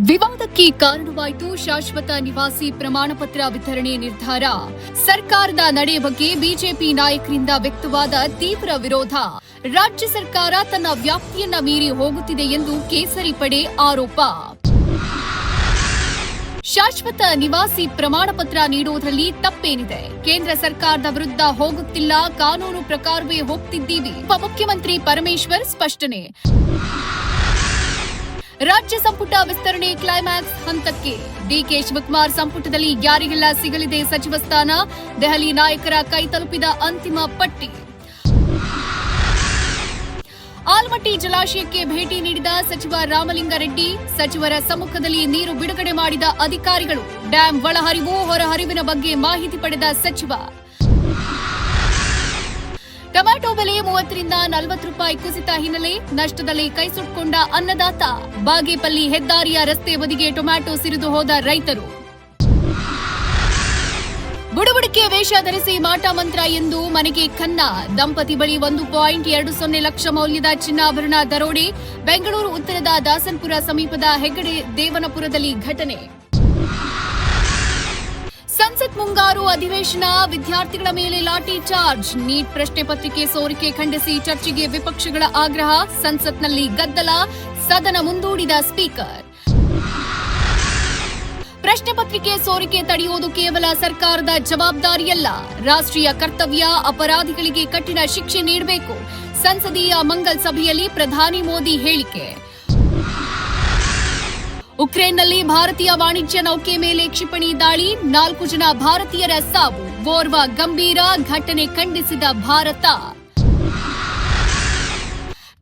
ವಿವಾದಕ್ಕೆ ಕಾರಣವಾಯಿತು ಶಾಶ್ವತ ನಿವಾಸಿ ಪ್ರಮಾಣ ಪತ್ರ ವಿತರಣೆ ನಿರ್ಧಾರ. ಸರ್ಕಾರದ ನಡೆ ಬಗ್ಗೆ ಬಿಜೆಪಿ ನಾಯಕರಿಂದ ವ್ಯಕ್ತವಾದ ತೀವ್ರ ವಿರೋಧ. ರಾಜ್ಯ ಸರ್ಕಾರ ತನ್ನ ವ್ಯಾಪ್ತಿಯನ್ನ ಮೀರಿ ಹೋಗುತ್ತಿದೆ ಎಂದು ಕೇಸರಿ ಪಡೆ ಆರೋಪ. ಶಾಶ್ವತ ನಿವಾಸಿ ಪ್ರಮಾಣ ಪತ್ರ ನೀಡುವುದರಲ್ಲಿ ತಪ್ಪೇನಿದೆ? ಕೇಂದ್ರ ಸರ್ಕಾರದ ವಿರುದ್ಧ ಹೋಗುತ್ತಿಲ್ಲ, ಕಾನೂನು ಪ್ರಕಾರವೇ ಹೋಗ್ತಿದ್ದೀವಿ. ಉಪಮುಖ್ಯಮಂತ್ರಿ ಪರಮೇಶ್ವರ್ ಸ್ಪಷ್ಟನೆ. ರಾಜ್ಯ ಸಂಪುಟ ವಿಸ್ತರಣೆ ಕ್ಲೈಮ್ಯಾಕ್ಸ್ ಹಂತಕ್ಕೆ. ಡಿಕೆ ಶಿವಕುಮಾರ್ ಸಂಪುಟದಲ್ಲಿ ಯಾರಿಗೆಲ್ಲ ಸಿಗಲಿದೆ ಸಚಿವ ಸ್ಥಾನ? ದೆಹಲಿ ನಾಯಕರ ಕೈ ತಲುಪಿದ ಅಂತಿಮ ಪಟ್ಟಿ. ಆಲಮಟ್ಟಿ ಜಲಾಶಯಕ್ಕೆ ಭೇಟಿ ನೀಡಿದ ಸಚಿವ ರಾಮಲಿಂಗಾರೆಡ್ಡಿ. ಸಚಿವರ ಸಮ್ಮುಖದಲ್ಲಿ ನೀರು ಬಿಡುಗಡೆ ಮಾಡಿದ ಅಧಿಕಾರಿಗಳು. ಡ್ಯಾಂ ಒಳಹರಿವು ಹೊರಹರಿವಿನ ಬಗ್ಗೆ ಮಾಹಿತಿ ಪಡೆದ ಸಚಿವ. ಟೊಮ್ಯಾಟೊ ಬೆಲೆ 30 ರಿಂದ 40 ರೂಪಾಯಿ ಕುಸಿತ ಹಿನ್ನೆಲೆ ನಷ್ಟದಲ್ಲಿ ಕೈಸುಟ್ಕೊಂಡ ಅನ್ನದಾತ. ಬಾಗೇಪಲ್ಲಿ ಹೆದ್ದಾರಿಯ ರಸ್ತೆ ಬದಿಗೆ ಟೊಮ್ಯಾಟೊ ಸಿರಿದು ಹೋದ ರೈತರು. ಬುಡಬುಡಿಕೆ ವೇಷ ಧರಿಸಿ ಮಾಟ ಮಂತ್ರ ಎಂದು ಮನೆಗೆ ಖನ್ನ. ದಂಪತಿ ಬಳಿ 1.20 ಲಕ್ಷ ಮೌಲ್ಯದ ಚಿನ್ನಾಭರಣ ದರೋಡೆ. ಬೆಂಗಳೂರು ಉತ್ತರದ ದಾಸನ್ಪುರ ಸಮೀಪದ ಹೆಗ್ಗಡೆ ದೇವನಪುರದಲ್ಲಿ ಘಟನೆ. ಸಂಸತ್ ಮುಂಗಾರು ಅಧಿವೇಶನ. ವಿದ್ಯಾರ್ಥಿಗಳ ಮೇಲೆ ಲಾಠಿ ಚಾರ್ಜ್. ನೀಟ್ ಪ್ರಶ್ನೆ ಪತ್ರಿಕೆ ಸೋರಿಕೆ ಖಂಡಿಸಿ ಚರ್ಚೆಗೆ ವಿಪಕ್ಷಗಳ ಆಗ್ರಹ. ಸಂಸತ್ನಲ್ಲಿ ಗದ್ದಲ. ಸದನ ಮುಂದೂಡಿದ ಸ್ಪೀಕರ್. ಪ್ರಶ್ನೆ ಪತ್ರಿಕೆ ಸೋರಿಕೆ ತಡೆಯುವುದು ಕೇವಲ ಸರ್ಕಾರದ ಜವಾಬ್ದಾರಿಯಲ್ಲ, ರಾಷ್ಟ್ರೀಯ ಕರ್ತವ್ಯ. ಅಪರಾಧಿಗಳಿಗೆ ಕಠಿಣ ಶಿಕ್ಷೆ ನೀಡಬೇಕು. ಸಂಸದೀಯ ಮಂಗಲ್ ಸಭೆಯಲ್ಲಿ ಪ್ರಧಾನಿ ಮೋದಿ ಹೇಳಿಕೆ. ಉಕ್ರೇನ್ನಲ್ಲಿ ಭಾರತೀಯ ವಾಣಿಜ್ಯ ನೌಕೆ ಮೇಲೆ ಕ್ಷಿಪಣಿ ದಾಳಿ. 4 ಜನ ಭಾರತೀಯರ ಸಾವು. ಓರ್ವ ಗಂಭೀರ. ಘಟನೆ ಖಂಡಿಸಿದ ಭಾರತ.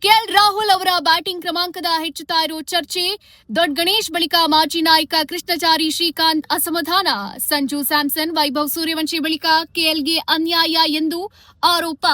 ಕೆಎಲ್ ರಾಹುಲ್ ಅವರ ಬ್ಯಾಟಿಂಗ್ ಕ್ರಮಾಂಕದ ಹೆಚ್ಚುತ್ತಾ ಇರೋ ಚರ್ಚೆ. ದೊಡ್ಡ ಗಣೇಶ್ ಬಳಿಕ ಮಾಜಿ ನಾಯಕ ಕೃಷ್ಣಚಾರಿ ಶ್ರೀಕಾಂತ್ ಅಸಮಾಧಾನ. ಸಂಜು ಸ್ಯಾಮ್ಸನ್, ವೈಭವ್ ಸೂರ್ಯವಂಶಿ ಬಳಿಕ ಕೆಎಲ್ಗೆ ಅನ್ಯಾಯ ಎಂದು ಆರೋಪ.